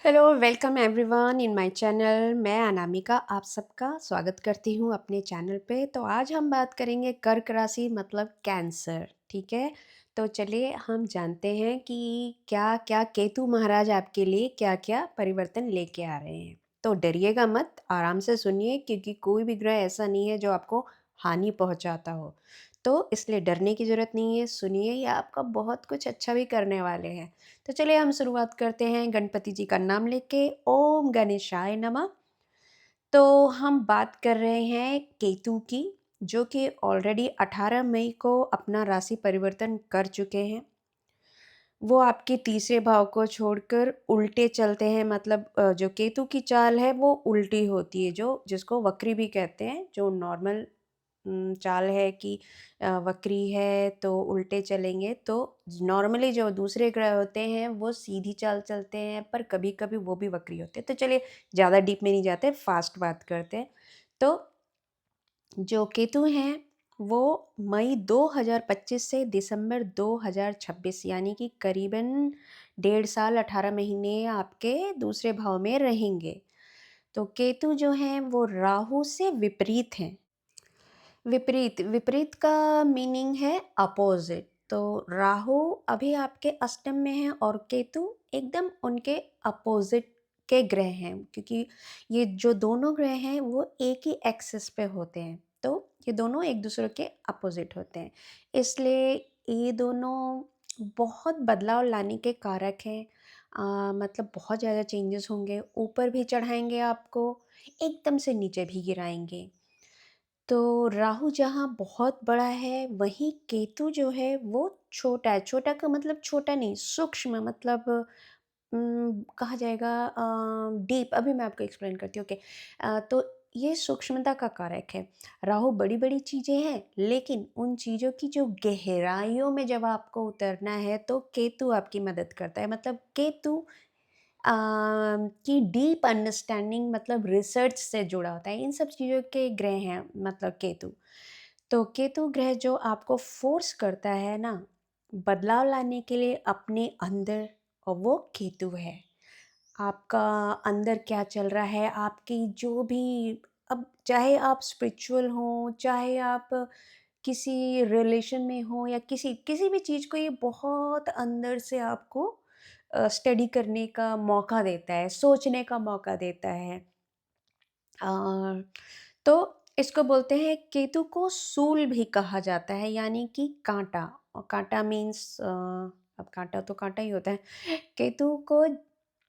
Hello, welcome everyone in my channel. मैं अनामिका आप सबका स्वागत करती हूँ अपने चैनल पे। तो आज हम बात करेंगे कर्क राशि मतलब कैंसर, ठीक है। तो चलिए हम जानते हैं कि क्या क्या केतु महाराज आपके लिए क्या क्या परिवर्तन लेके आ रहे हैं। तो डरिएगा मत, आराम से सुनिए, क्योंकि कोई भी ग्रह ऐसा नहीं है जो आपको हानि पहुंचाता हो। तो इसलिए डरने की ज़रूरत नहीं है, सुनिए, ये आपका बहुत कुछ अच्छा भी करने वाले हैं। तो चलिए हम शुरुआत करते हैं गणपति जी का नाम लेके। ओम गणेशाय नमः। तो हम बात कर रहे हैं केतु की, जो कि ऑलरेडी 18 मई को अपना राशि परिवर्तन कर चुके हैं। वो आपके तीसरे भाव को छोड़कर उल्टे चलते हैं, मतलब जो केतु की चाल है वो उल्टी होती है, जो जिसको वक्री भी कहते हैं। जो नॉर्मल चाल है कि वक्री है तो उल्टे चलेंगे, तो नॉर्मली जो दूसरे ग्रह होते हैं वो सीधी चाल चलते हैं, पर कभी कभी वो भी वक्री होते हैं। तो चलिए ज़्यादा डीप में नहीं जाते, फास्ट बात करते हैं। तो जो केतु हैं वो मई 2025 से दिसंबर 2026 यानी कि करीबन 1.5 साल 18 महीने आपके दूसरे भाव में रहेंगे। तो केतु जो हैं वो राहु से विपरीत हैं। विपरीत विपरीत का मीनिंग है अपोजिट। तो राहु अभी आपके अष्टम में है और केतु एकदम उनके अपोजिट के ग्रह हैं, क्योंकि ये जो दोनों ग्रह हैं वो एक ही एक्सिस पे होते हैं। तो ये दोनों एक दूसरे के अपोजिट होते हैं, इसलिए ये दोनों बहुत बदलाव लाने के कारक हैं। मतलब बहुत ज़्यादा चेंजेस होंगे, ऊपर भी चढ़ाएंगे आपको, एकदम से नीचे भी गिराएंगे। तो राहु जहाँ बहुत बड़ा है, वहीं केतु जो है वो छोटा है। छोटा का मतलब छोटा नहीं, सूक्ष्म, मतलब कहा जाएगा डीप। अभी मैं आपको एक्सप्लेन करती हूँ। ओके, तो ये सूक्ष्मता का कारक है। राहु बड़ी बड़ी चीज़ें हैं, लेकिन उन चीज़ों की जो गहराइयों में जब आपको उतरना है तो केतु आपकी मदद करता है। मतलब केतु की डीप अंडरस्टैंडिंग, मतलब रिसर्च से जुड़ा होता है। इन सब चीज़ों के ग्रह हैं मतलब केतु। तो केतु ग्रह जो आपको फोर्स करता है ना बदलाव लाने के लिए अपने अंदर, और वो केतु है। आपका अंदर क्या चल रहा है, आपकी जो भी, अब चाहे आप स्पिरिचुअल हो, चाहे आप किसी रिलेशन में हो, या किसी किसी भी चीज़ को ये बहुत अंदर से आपको स्टडी करने का मौका देता है, सोचने का मौका देता है। अ, तो इसको बोलते हैं, केतु को सूल भी कहा जाता है, यानी कि कांटा। और कांटा मीन्स अब कांटा तो कांटा ही होता है। केतु को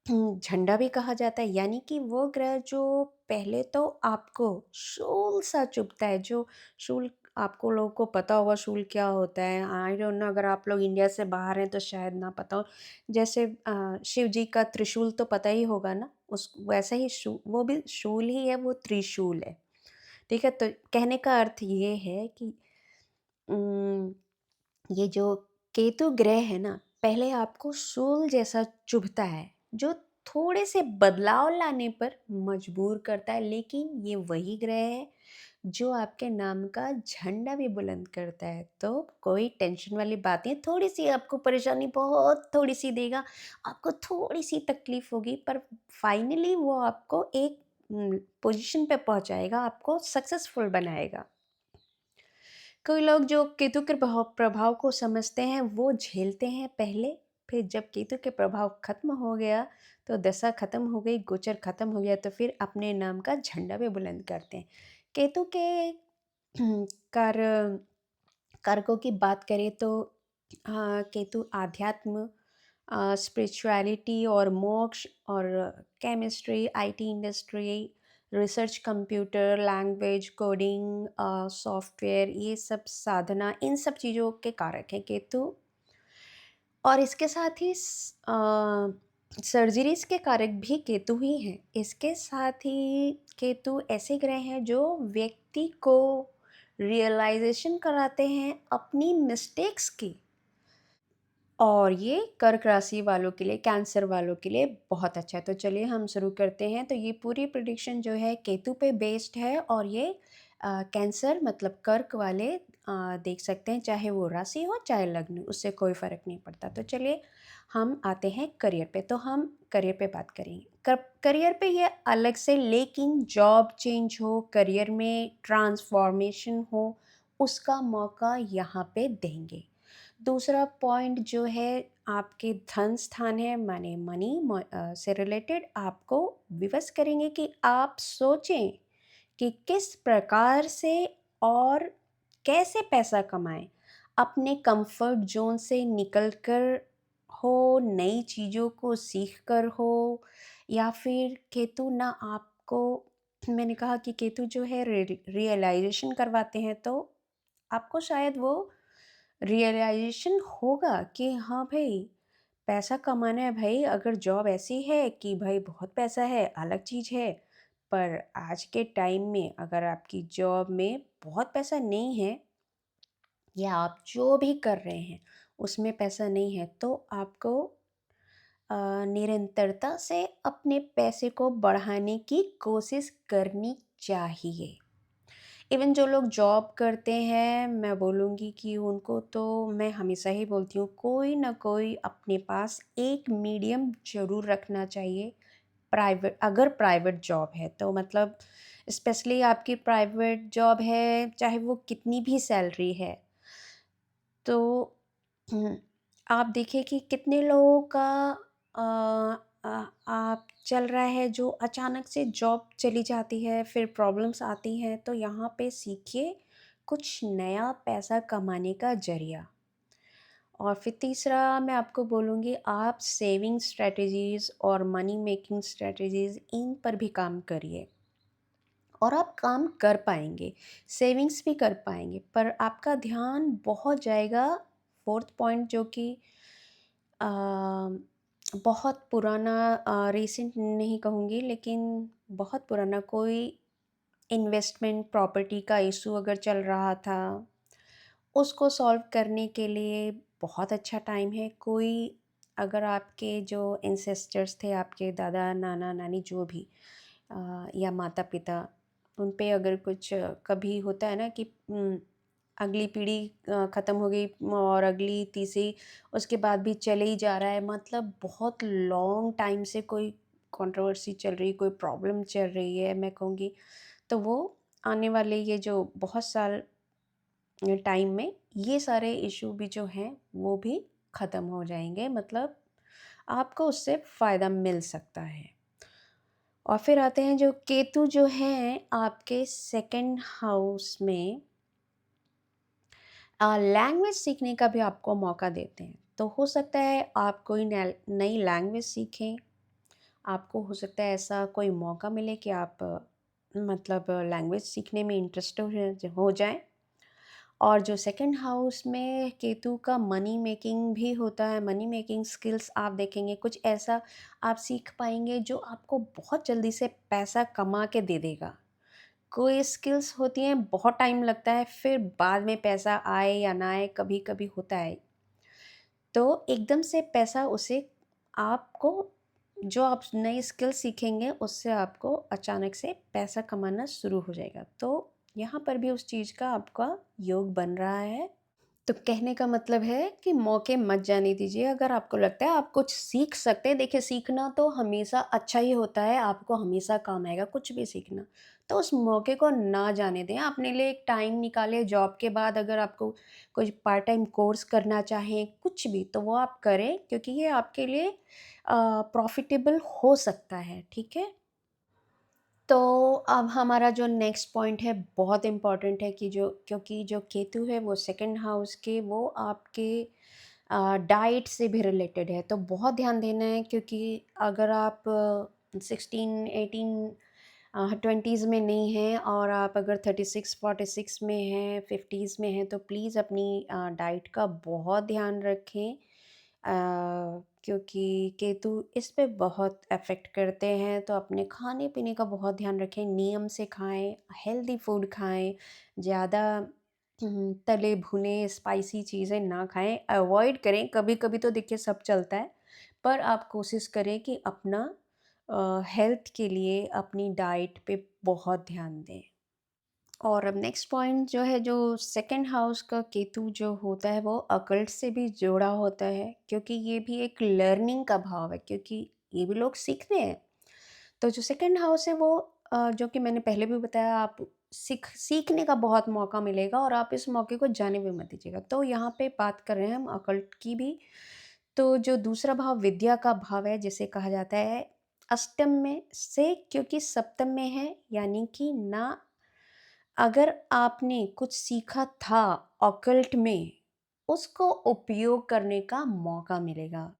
झंडा भी कहा जाता है, यानी कि वो ग्रह जो पहले तो आपको शूल सा चुभता है। जो शूल, आपको लोगों को पता होगा शूल क्या होता है। आई डोंट नो, अगर आप लोग इंडिया से बाहर हैं तो शायद ना पता हो। जैसे शिव जी का त्रिशूल तो पता ही होगा ना, उस वैसे ही वो भी शूल ही है, वो त्रिशूल है। ठीक है, तो कहने का अर्थ ये है कि उम, ये जो केतु ग्रह है ना, पहले आपको शूल जैसा चुभता है, जो थोड़े से बदलाव लाने पर मजबूर करता है। लेकिन ये वही ग्रह है जो आपके नाम का झंडा भी बुलंद करता है। तो कोई टेंशन वाली बात नहीं है। थोड़ी सी आपको परेशानी, बहुत थोड़ी सी देगा, आपको थोड़ी सी तकलीफ होगी, पर फाइनली वो आपको एक पोजीशन पे पहुंचाएगा, आपको सक्सेसफुल बनाएगा। कई लोग जो केतु के प्रभाव प्रभाव को समझते हैं वो झेलते हैं पहले, फिर जब केतु के प्रभाव खत्म हो गया, तो दशा खत्म हो गई, गोचर खत्म हो गया, तो फिर अपने नाम का झंडा भी बुलंद करते हैं। केतु के कार्य कारकों की बात करें तो केतु आध्यात्म, स्पिरिचुअलिटी और मोक्ष, और chemistry, IT industry, research, computer, language, coding, software, ये सब साधना, इन सब चीज़ों के कारक हैं केतु। और इसके साथ ही सर्जरीज के कारक भी केतु ही हैं। इसके साथ ही केतु ऐसे ग्रह हैं जो व्यक्ति को रियलाइजेशन कराते हैं अपनी मिस्टेक्स की। और ये कर्क राशि वालों के लिए, कैंसर वालों के लिए बहुत अच्छा है। तो चलिए हम शुरू करते हैं। तो ये पूरी प्रिडिक्शन जो है केतु पे बेस्ड है, और ये कैंसर मतलब कर्क वाले देख सकते हैं, चाहे वो राशि हो चाहे लग्न, उससे कोई फ़र्क नहीं पड़ता। तो चलिए हम आते हैं करियर पे, तो हम करियर पे बात करेंगे। करियर पे ये अलग से, लेकिन जॉब चेंज हो, करियर में ट्रांसफॉर्मेशन हो, उसका मौका यहाँ पे देंगे। दूसरा पॉइंट जो है, आपके धन स्थान है, माने मनी से रिलेटेड आपको विवश करेंगे कि आप सोचें कि किस प्रकार से और कैसे पैसा कमाएं, अपने कंफर्ट जोन से निकलकर हो, नई चीज़ों को सीख कर हो, या फिर केतु ना आपको, मैंने कहा कि केतु जो है रियलाइजेशन करवाते हैं, तो आपको शायद वो रियलाइजेशन होगा कि हाँ भाई, पैसा कमाना है भाई। अगर जॉब ऐसी है कि भाई बहुत पैसा है, अलग चीज़ है, पर आज के टाइम में अगर आपकी जॉब में बहुत पैसा नहीं है, या आप जो भी कर रहे हैं उसमें पैसा नहीं है, तो आपको निरंतरता से अपने पैसे को बढ़ाने की कोशिश करनी चाहिए। इवन जो लोग जॉब करते हैं, मैं बोलूँगी कि उनको तो मैं हमेशा ही बोलती हूँ, कोई ना कोई अपने पास एक मीडियम ज़रूर रखना चाहिए। प्राइवेट, अगर प्राइवेट जॉब है तो मतलब स्पेशली आपकी प्राइवेट जॉब है, चाहे वो कितनी भी सैलरी है, तो हुँ, आप देखिए कि कितने लोगों का आप चल रहा है, जो अचानक से जॉब चली जाती है, फिर प्रॉब्लम्स आती हैं, तो यहाँ पे सीखिए कुछ नया पैसा कमाने का ज़रिया। और फिर तीसरा मैं आपको बोलूँगी, आप सेविंग स्ट्रैटेजीज़ और मनी मेकिंग स्ट्रैटेजीज़ इन पर भी काम करिए, और आप काम कर पाएँगे, सेविंग्स भी कर पाएँगे, पर आपका ध्यान बहुत जाएगा। फोर्थ पॉइंट जो कि अ, बहुत पुराना, रीसेंट नहीं कहूँगी, लेकिन बहुत पुराना कोई इन्वेस्टमेंट प्रॉपर्टी का इशू अगर चल रहा था, उसको सॉल्व करने के लिए बहुत अच्छा टाइम है। कोई, अगर आपके जो एंसेस्टर्स थे, आपके दादा, नाना, नानी, जो भी या माता-पिता, उन पे अगर कुछ कभी होता है ना कि अगली पीढ़ी ख़त्म हो गई और अगली तीसरी, उसके बाद भी चले ही जा रहा है, मतलब बहुत लॉन्ग टाइम से कोई कंट्रोवर्सी चल रही, कोई प्रॉब्लम चल रही है, मैं कहूँगी, तो वो आने वाले ये जो बहुत साल टाइम में ये सारे इशू भी जो हैं वो भी ख़त्म हो जाएंगे, मतलब आपको उससे फ़ायदा मिल सकता है। और फिर आते हैं जो केतु जो हैं आपके सेकंड हाउस में, लैंग्वेज सीखने का भी आपको मौका देते हैं, तो हो सकता है आप कोई नई लैंग्वेज सीखें। आपको हो सकता है ऐसा कोई मौका मिले कि आप मतलब लैंग्वेज सीखने में इंटरेस्ट हो जाएं। और जो सेकंड हाउस में केतु का मनी मेकिंग भी होता है, मनी मेकिंग स्किल्स आप देखेंगे, कुछ ऐसा आप सीख पाएंगे जो आपको बहुत जल्दी से पैसा कमा के दे देगा। कोई स्किल्स होती हैं, बहुत टाइम लगता है, फिर बाद में पैसा आए या ना आए, कभी कभी होता है, तो एकदम से पैसा उसे आपको, जो आप नई स्किल सीखेंगे उससे आपको अचानक से पैसा कमाना शुरू हो जाएगा, तो यहाँ पर भी उस चीज़ का आपका योग बन रहा है। तो कहने का मतलब है कि मौके मत जाने दीजिए। अगर आपको लगता है आप कुछ सीख सकते हैं, देखिए सीखना तो हमेशा अच्छा ही होता है, आपको हमेशा काम आएगा कुछ भी सीखना। तो उस मौके को ना जाने दें, अपने लिए एक टाइम निकालें जॉब के बाद, अगर आपको कुछ पार्ट टाइम कोर्स करना चाहें, कुछ भी, तो वो आप करें, क्योंकि ये आपके लिए प्रॉफ़िटेबल हो सकता है, ठीक है? तो अब हमारा जो नेक्स्ट पॉइंट है बहुत इम्पॉर्टेंट है, कि जो, क्योंकि जो केतु है वो सेकंड हाउस के, वो आपके डाइट से भी रिलेटेड है, तो बहुत ध्यान देना है, क्योंकि अगर आप 16 18 ट्वेंटीज़ में नहीं हैं, और आप अगर 36 46 में हैं, 50s में हैं, तो प्लीज़ अपनी डाइट का बहुत ध्यान रखें, क्योंकि केतु इस पे बहुत अफेक्ट करते हैं, तो अपने खाने पीने का बहुत ध्यान रखें, नियम से खाएं, हेल्दी फूड खाएं, ज़्यादा तले भुने स्पाइसी चीज़ें ना खाएं, अवॉइड करें। कभी कभी तो देखिए सब चलता है, पर आप कोशिश करें कि अपना हेल्थ के लिए अपनी डाइट पे बहुत ध्यान दें। और अब नेक्स्ट पॉइंट जो है, जो सेकंड हाउस का केतु जो होता है वो अकल्ट से भी जुड़ा होता है, क्योंकि ये भी एक लर्निंग का भाव है, क्योंकि ये भी लोग सीखते हैं। तो जो सेकंड हाउस है वो जो कि मैंने पहले भी बताया, आप सीखने का बहुत मौका मिलेगा और आप इस मौके को जाने भी मत दीजिएगा। तो यहाँ पे बात कर रहे हैं हम अकल्ट की भी। तो जो दूसरा भाव विद्या का भाव है, जिसे कहा जाता है अष्टम में से, क्योंकि सप्तम में है, यानी कि ना, अगर आपने कुछ सीखा था ऑकल्ट में, उसको उपयोग करने का मौका मिलेगा।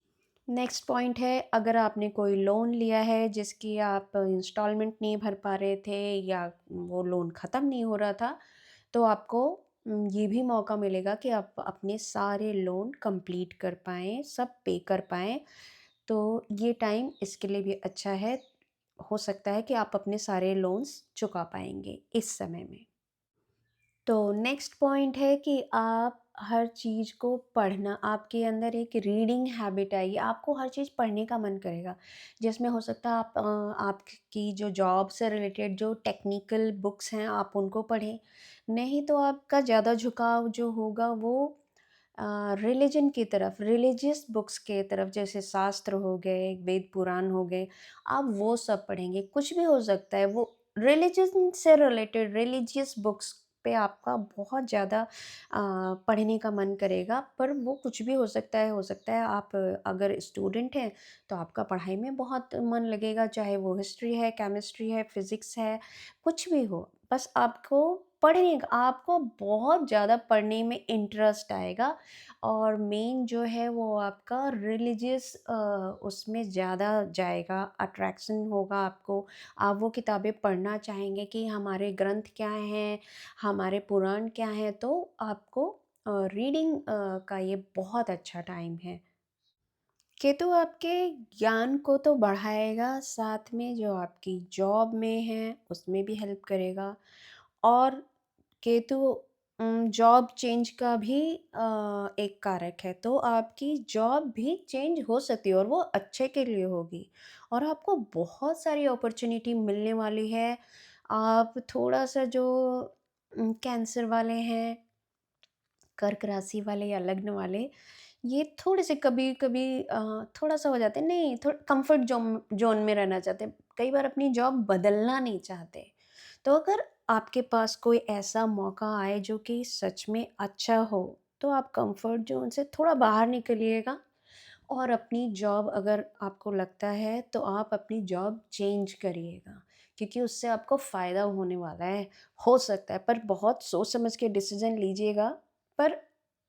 नेक्स्ट पॉइंट है, अगर आपने कोई लोन लिया है जिसकी आप इंस्टॉलमेंट नहीं भर पा रहे थे, या वो लोन ख़त्म नहीं हो रहा था, तो आपको ये भी मौका मिलेगा कि आप अपने सारे लोन कंप्लीट कर पाएँ, सब पे कर पाएँ। तो ये टाइम इसके लिए भी अच्छा है। हो सकता है कि आप अपने सारे लोन्स चुका पाएँगे इस समय में। तो नेक्स्ट पॉइंट है कि आप हर चीज़ को पढ़ना, आपके अंदर एक रीडिंग हैबिट आएगी, आपको हर चीज़ पढ़ने का मन करेगा, जिसमें हो सकता है आप आपकी जो जॉब से रिलेटेड जो टेक्निकल बुक्स हैं आप उनको पढ़ें। नहीं तो आपका ज़्यादा झुकाव जो होगा वो रिलीजन की तरफ, रिलीजियस बुक्स के तरफ, जैसे शास्त्र हो गए, वेद पुराण हो गए, आप वो सब पढ़ेंगे। कुछ भी हो सकता है, वो रिलीजन से रिलेटेड रिलीजियस बुक्स पे आपका बहुत ज़्यादा पढ़ने का मन करेगा, पर वो कुछ भी हो सकता है आप अगर स्टूडेंट हैं, तो आपका पढ़ाई में बहुत मन लगेगा, चाहे वो हिस्ट्री है, केमिस्ट्री है, फिज़िक्स है, कुछ भी हो। बस आपको पढ़ने का, आपको बहुत ज़्यादा पढ़ने में इंटरेस्ट आएगा, और मेन जो है वो आपका रिलीजियस उसमें ज़्यादा जाएगा, अट्रैक्शन होगा आपको। आप वो किताबें पढ़ना चाहेंगे कि हमारे ग्रंथ क्या हैं, हमारे पुराण क्या हैं, तो आपको रीडिंग का ये बहुत अच्छा टाइम है। केतु आपके ज्ञान को तो बढ़ाएगा, साथ में जो आपकी जॉब में है उसमें भी हेल्प करेगा। और केतु जॉब चेंज का भी एक कारक है, तो आपकी जॉब भी चेंज हो सकती है और वो अच्छे के लिए होगी, और आपको बहुत सारी अपॉर्चुनिटी मिलने वाली है। आप थोड़ा-सा जो कैंसर वाले हैं, कर्क राशि वाले या लग्न वाले, ये थोड़े से कभी-कभी थोड़ा-सा हो जाते हैं, नहीं, थोड़ा कम्फर्ट ज़ोन में रहना चाहते हैं। कई बार अपनी जॉब बदलना नहीं चाहते। तो अगर आपके पास कोई ऐसा मौका आए जो कि सच में अच्छा हो, तो आप कम्फर्ट ज़ोन से थोड़ा बाहर निकलिएगा, और अपनी जॉब अगर आपको लगता है, तो आप अपनी जॉब चेंज करिएगा, क्योंकि उससे आपको फ़ायदा होने वाला है। हो सकता है, पर बहुत सोच समझ के डिसीज़न लीजिएगा, पर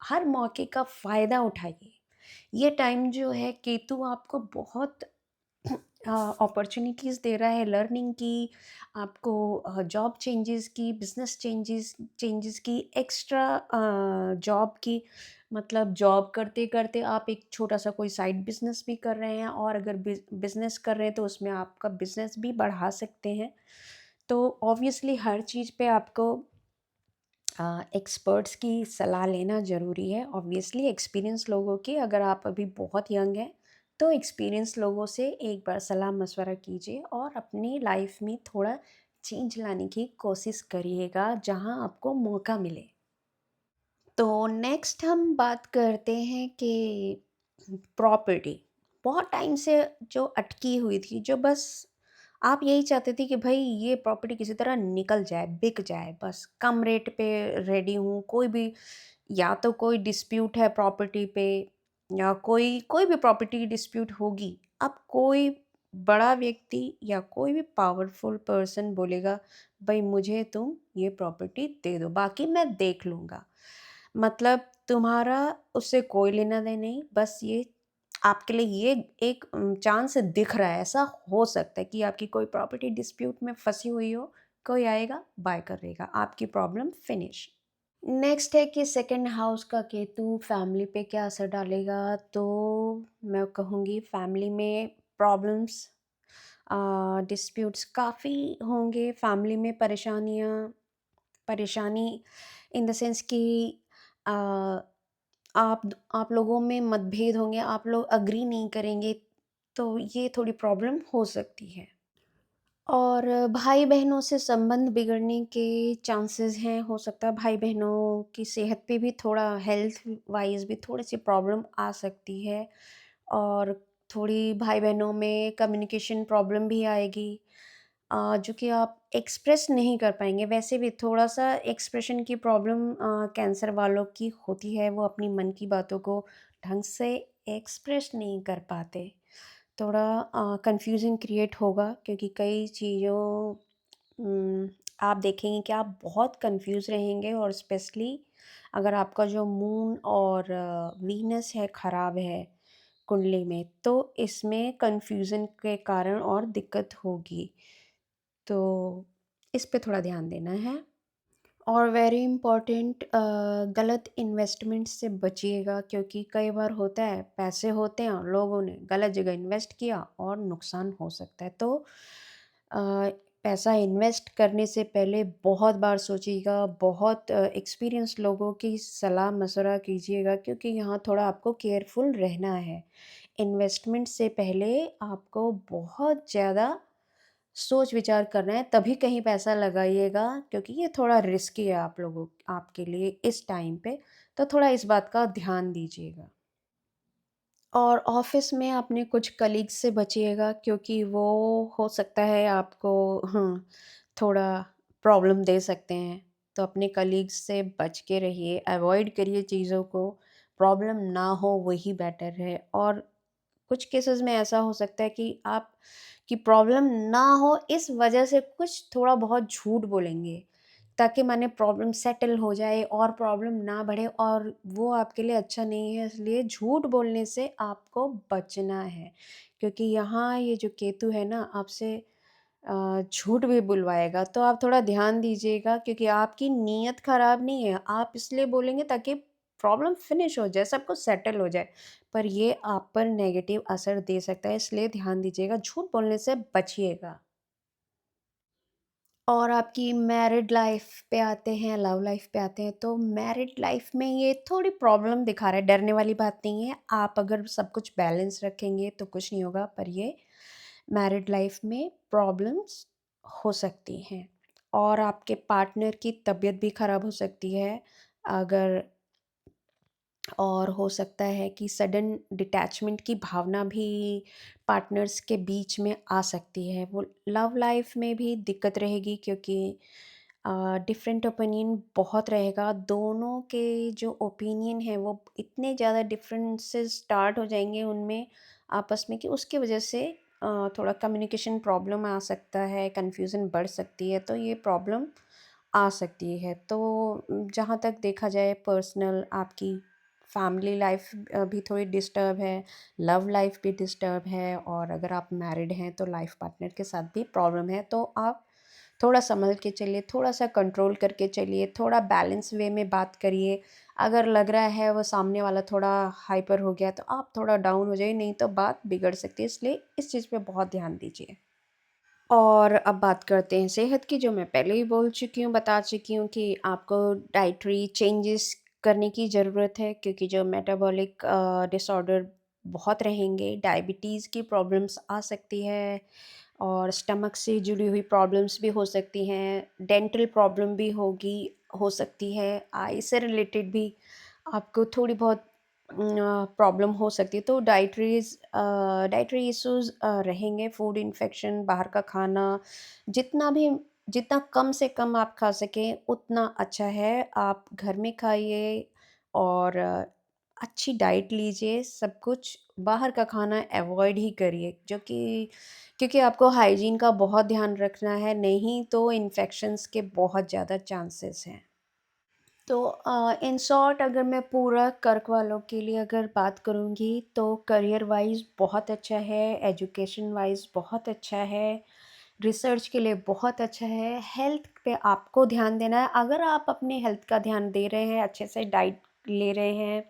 हर मौके का फ़ायदा उठाइए। ये टाइम जो है, केतु आपको बहुत अपॉर्च्युनिटीज़ दे रहा है लर्निंग की, आपको जॉब चेंजेस की, बिज़नेस चेंजेस चेंजेस की, एक्स्ट्रा जॉब की। मतलब जॉब करते-करते आप एक छोटा-सा कोई साइड बिज़नेस भी कर रहे हैं, और अगर बिज़नेस कर रहे हैं तो उसमें आपका बिज़नेस भी बढ़ा सकते हैं। तो ऑब्वियसली हर चीज़ पे आपको एक्सपर्ट्स की सलाह लेना ज़रूरी है। ऑब्वियसली एक्सपीरियंस लोगों की, अगर आप अभी बहुत यंग हैं, तो एक्सपीरियंस लोगों से एक बार सलाह मशवरा कीजिए और अपनी लाइफ में थोड़ा चेंज लाने की कोशिश करिएगा, जहाँ आपको मौका मिले। तो नेक्स्ट हम बात करते हैं कि प्रॉपर्टी, बहुत टाइम से जो अटकी हुई थी, जो बस आप यही चाहते थे कि भाई ये प्रॉपर्टी किसी तरह निकल जाए, बिक जाए, बस कम रेट पे रेडी हूँ, कोई भी, या तो कोई डिस्प्यूट है प्रॉपर्टी पे, या कोई कोई भी प्रॉपर्टी डिस्प्यूट होगी। अब कोई बड़ा व्यक्ति या कोई भी पावरफुल पर्सन बोलेगा, भाई मुझे तुम ये प्रॉपर्टी दे दो, बाकी मैं देख लूँगा। मतलब तुम्हारा उससे कोई लेना-देना नहीं, बस ये आपके लिए ये एक चांस दिख रहा है। ऐसा हो सकता है कि आपकी कोई प्रॉपर्टी डिस्प्यूट में फँसी हुई हो, कोई आएगा, बाय कर लेगा, आपकी प्रॉब्लम फिनिश। नेक्स्ट है कि सेकंड हाउस का केतु फैमिली पे क्या असर डालेगा, तो मैं कहूँगी फैमिली में प्रॉब्लम्स, डिस्प्यूट्स काफ़ी होंगे, फैमिली में परेशानी इन द सेंस कि अ, आप लोगों में मतभेद होंगे, आप लोग एग्री नहीं करेंगे, तो ये थोड़ी प्रॉब्लम हो सकती है। और भाई-बहनों से संबंध बिगड़ने के चांसेस हैं, हो सकता है भाई-बहनों की सेहत पे भी थोड़ा हेल्थ वाइज़ भी थोड़ी-सी प्रॉब्लम आ सकती है और थोड़ी भाई-बहनों में कम्युनिकेशन प्रॉब्लम भी आएगी, जो कि आप एक्सप्रेस नहीं कर पाएँगे। वैसे भी थोड़ा-सा एक्सप्रेशन की प्रॉब्लम कैंसर वालों की होती है, वो अपनी मन की बातों को ढंग से एक्सप्रेस नहीं कर पाते। थोड़ा कन्फ्यूज़न क्रिएट होगा क्योंकि कई चीज़ों उम, आप देखेंगे कि आप बहुत कन्फ्यूज़ रहेंगे और स्पेशली अगर आपका जो मून और वीनस है ख़राब है कुंडली में, तो इसमें कन्फ्यूज़न के कारण और दिक्कत होगी। तो इस पे थोड़ा ध्यान देना है। और वेरी इम्पोर्टेंट, गलत इन्वेस्टमेंट से बचिएगा क्योंकि कई बार होता है पैसे होते हैं और लोगों ने गलत जगह इन्वेस्ट किया और नुकसान हो सकता है। तो पैसा इन्वेस्ट करने से पहले बहुत बार सोचिएगा, बहुत एक्सपीरियंस लोगों की सलाह मशवरा कीजिएगा क्योंकि यहाँ थोड़ा आपको केयरफुल रहना है। इन्वेस्टमेंट से पहले आपको बहुत ज़्यादा सोच विचार करना है तभी कहीं पैसा लगाइएगा क्योंकि ये थोड़ा रिस्की है आपके लिए इस टाइम पे, तो थोड़ा इस बात का ध्यान दीजिएगा। और ऑफ़िस में अपने कुछ कलीग्स से बचिएगा क्योंकि वो हो सकता है आपको थोड़ा प्रॉब्लम दे सकते हैं। तो अपने कलीग्स से बच के रहिए, अवॉइड करिए चीज़ों को, प्रॉब्लम ना हो वही बेटर है। और कुछ केसेस में ऐसा हो सकता है कि आप की प्रॉब्लम ना हो इस वजह से कुछ थोड़ा बहुत झूठ बोलेंगे ताकि माने प्रॉब्लम सेटल हो जाए और प्रॉब्लम ना बढ़े और वो आपके लिए अच्छा नहीं है, इसलिए झूठ बोलने से आपको बचना है क्योंकि यहाँ ये जो केतु है ना आपसे झूठ भी बुलवाएगा, तो आप थोड़ा ध्यान दीजिएगा क्योंकि आपकी नीयत ख़राब नहीं है, आप इसलिए बोलेंगे ताकि प्रॉब्लम फिनिश हो जाए, सब कुछ सेटल हो जाए, पर ये आप पर नेगेटिव असर दे सकता है, इसलिए ध्यान दीजिएगा, झूठ बोलने से बचिएगा। और आपकी मैरिड लाइफ़ पे आते हैं, लव लाइफ़ पे आते हैं, तो मैरिड लाइफ़ में ये थोड़ी प्रॉब्लम दिखा रहा है, डरने वाली बात नहीं है, आप अगर सब कुछ बैलेंस रखेंगे तो कुछ नहीं होगा, पर ये मैरिड लाइफ़ में प्रॉब्लम्स हो सकती हैं और आपके पार्टनर की तबीयत भी ख़राब हो सकती है, अगर और हो सकता है कि सडन डिटैचमेंट की भावना भी पार्टनर्स के बीच में आ सकती है। वो लव लाइफ में भी दिक्कत रहेगी क्योंकि डिफरेंट ओपिनियन बहुत रहेगा। दोनों के जो ओपिनियन हैं वो इतने ज़्यादा डिफरेंसेस स्टार्ट हो जाएँगे उनमें आपस में कि उसकी वजह से थोड़ा कम्युनिकेशन प्रॉब्लम आ सकता है, कन्फ्यूज़न बढ़ सकती है, तो ये प्रॉब्लम आ सकती है। तो जहाँ तक देखा जाए पर्सनल आपकी फैमिली लाइफ भी थोड़ी डिस्टर्ब है, लव लाइफ भी डिस्टर्ब है और अगर आप मैरिड हैं तो लाइफ पार्टनर के साथ भी प्रॉब्लम है। तो आप थोड़ा सँभल के चलिए, थोड़ा-सा कंट्रोल करके चलिए, थोड़ा बैलेंस वे में बात करिए। अगर लग रहा है वो सामने वाला थोड़ा हाइपर हो गया तो आप थोड़ा डाउन हो जाइए, नहीं तो बात बिगड़ सकती है, इसलिए इस चीज़ पे बहुत ध्यान दीजिए। और अब बात करते हैं सेहत की, जो मैं पहले ही बोल चुकी हूँ, बता चुकी हूँ कि आपको डाइटरी चेंजेस करने की ज़रूरत है क्योंकि जो मेटाबॉलिक डिसऑर्डर बहुत रहेंगे, डायबिटीज़ की प्रॉब्लम्स आ सकती है और स्टमक से जुड़ी हुई प्रॉब्लम्स भी हो सकती हैं, डेंटल प्रॉब्लम भी हो सकती है, आई से रिलेटेड भी आपको थोड़ी बहुत प्रॉब्लम हो सकती है। तो डाइटरी इश्यूज़ रहेंगे, फूड इन्फेक्शन, बाहर का खाना, जितना भी जितना कम से कम आप खा सकें उतना अच्छा है। आप घर में खाइए और अच्छी डाइट लीजिए, सब कुछ बाहर का खाना अवॉइड ही करिए, जो कि क्योंकि आपको हाइजीन का बहुत ध्यान रखना है, नहीं तो इन्फेक्शंस के बहुत ज़्यादा चांसेस हैं। तो इन शॉर्ट अगर मैं पूरा कर्क वालों के लिए अगर बात करूँगी तो करियर वाइज़ बहुत अच्छा है, एजुकेशन वाइज़ बहुत अच्छा है, रिसर्च के लिए बहुत अच्छा है, हेल्थ पे आपको ध्यान देना है। अगर आप अपने हेल्थ का ध्यान दे रहे हैं, अच्छे से डाइट ले रहे हैं,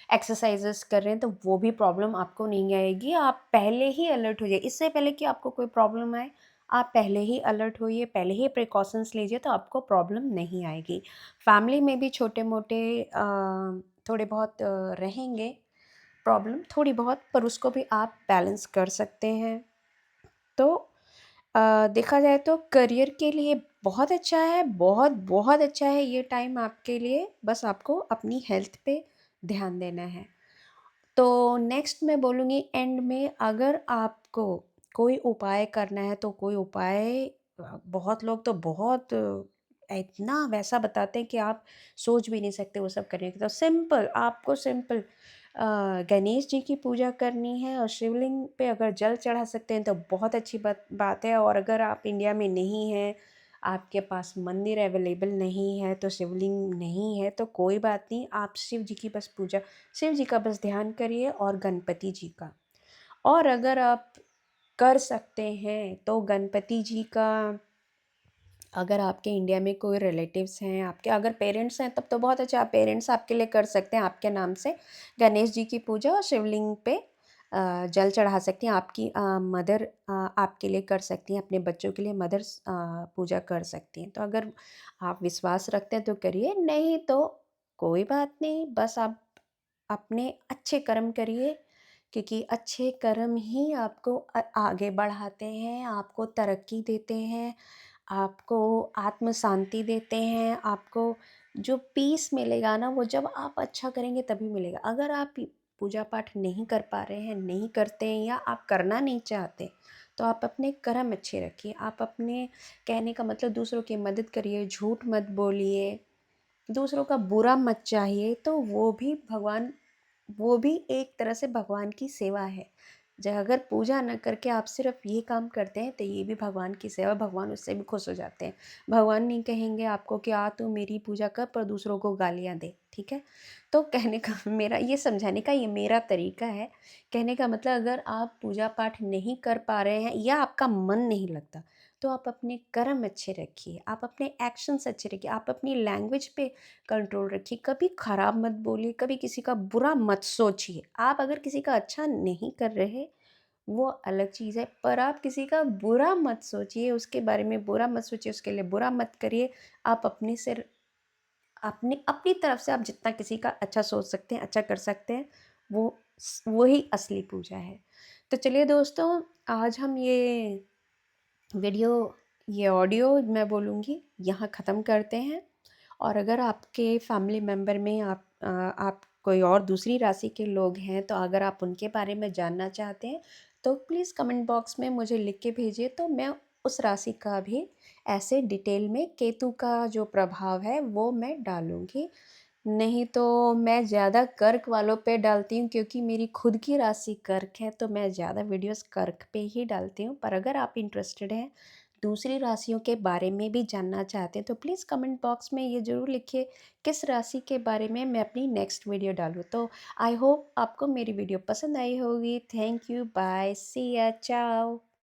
एक्सरसाइज़ेज़ कर रहे हैं, तो वो भी प्रॉब्लम आपको नहीं आएगी। आप पहले ही अलर्ट हो जाइए, इससे पहले कि आपको कोई प्रॉब्लम आए, आप पहले ही अलर्ट होइए, पहले ही प्रिकॉशंस लीजिए, तो आपको प्रॉब्लम नहीं आएगी। फैमिली में भी छोटे-मोटे थोड़े बहुत रहेंगे प्रॉब्लम थोड़ी बहुत, पर उसको भी आप बैलेंस कर सकते हैं। तो देखा जाए तो करियर के लिए बहुत अच्छा है, बहुत बहुत अच्छा है ये टाइम आपके लिए। बस आपको अपनी हेल्थ पे ध्यान देना है। तो नेक्स्ट मैं बोलूँगी एंड में, अगर आपको कोई उपाय करना है तो कोई उपाय, बहुत लोग तो बहुत इतना वैसा बताते हैं कि आप सोच भी नहीं सकते वो सब करने की। तो सिंपल, आपको सिंपल गणेश जी की पूजा करनी है और शिवलिंग पे अगर जल चढ़ा सकते हैं तो बहुत अच्छी बात बात है। और अगर आप इंडिया में नहीं हैं, आपके पास मंदिर अवेलेबल नहीं है, तो शिवलिंग नहीं है, तो कोई बात नहीं, आप शिव जी की बस पूजा, शिव जी का बस ध्यान करिए और गणपति जी का। और अगर आप कर सकते हैं तो गणपति जी का, अगर आपके इंडिया में कोई रिलेटिव्स हैं, आपके अगर पेरेंट्स हैं तब तो बहुत अच्छा, आप पेरेंट्स आपके लिए कर सकते हैं आपके नाम से गणेश जी की पूजा, और शिवलिंग पे जल चढ़ा सकती हैं। आपकी मदर आपके लिए कर सकती हैं, अपने बच्चों के लिए मदर्स पूजा कर सकती हैं। तो अगर आप विश्वास रखते हैं तो करिए, नहीं तो कोई बात नहीं, बस आप अपने अच्छे कर्म करिए, क्योंकि अच्छे कर्म ही आपको आगे बढ़ाते हैं, आपको तरक्की देते हैं, आपको आत्म शांति देते हैं। आपको जो पीस मिलेगा ना, वो जब आप अच्छा करेंगे तभी मिलेगा। अगर आप पूजा पाठ नहीं कर पा रहे हैं, नहीं करते हैं, या आप करना नहीं चाहते, तो आप अपने कर्म अच्छे रखिए। आप अपने, कहने का मतलब, दूसरों की मदद करिए, झूठ मत बोलिए, दूसरों का बुरा मत चाहिए, तो वो भी एक तरह से भगवान की सेवा है। जब अगर पूजा न करके आप सिर्फ ये काम करते हैं तो ये भी भगवान की सेवा, भगवान उससे भी खुश हो जाते हैं। भगवान नहीं कहेंगे आपको कि तू मेरी पूजा कर पर दूसरों को गालियाँ दे, ठीक है। तो कहने का मेरा ये समझाने का ये मेरा तरीका है। कहने का मतलब, अगर आप पूजा पाठ नहीं कर पा रहे हैं या आपका मन नहीं लगता, तो आप अपने कर्म अच्छे रखिए, आप अपने एक्शंस अच्छे रखिए, आप अपनी लैंग्वेज पे कंट्रोल रखिए, कभी ख़राब मत बोलिए, कभी किसी का बुरा मत सोचिए। आप अगर किसी का अच्छा नहीं कर रहे, वो अलग चीज़ है, पर आप किसी का बुरा मत सोचिए, उसके बारे में बुरा मत सोचिए, उसके लिए बुरा मत करिए। आप अपने से, अपनी अपनी तरफ से आप जितना किसी का अच्छा सोच सकते हैं, अच्छा कर सकते हैं, वही असली पूजा है। तो चलिए दोस्तों, आज हम वीडियो ये ऑडियो मैं बोलूँगी यहाँ ख़त्म करते हैं। और अगर आपके फैमिली मेम्बर में आप कोई और दूसरी राशि के लोग हैं, तो अगर आप उनके बारे में जानना चाहते हैं तो प्लीज़ कमेंट बॉक्स में मुझे लिख के भेजिए, तो मैं उस राशि का भी ऐसे डिटेल में, केतु का जो प्रभाव है वो मैं डालूँगी। नहीं तो मैं ज़्यादा कर्क वालों पे डालती हूँ, क्योंकि मेरी खुद की राशि कर्क है, तो मैं ज़्यादा वीडियोस कर्क पे ही डालती हूँ। पर अगर आप इंटरेस्टेड हैं, दूसरी राशियों के बारे में भी जानना चाहते हैं, तो प्लीज़ कमेंट बॉक्स में ये ज़रूर लिखिए किस राशि के बारे में मैं अपनी नेक्स्ट वीडियो डालूँ। तो आई होप आपको मेरी वीडियो पसंद आई होगी। थैंक यू, बाय, सी या, चाओ।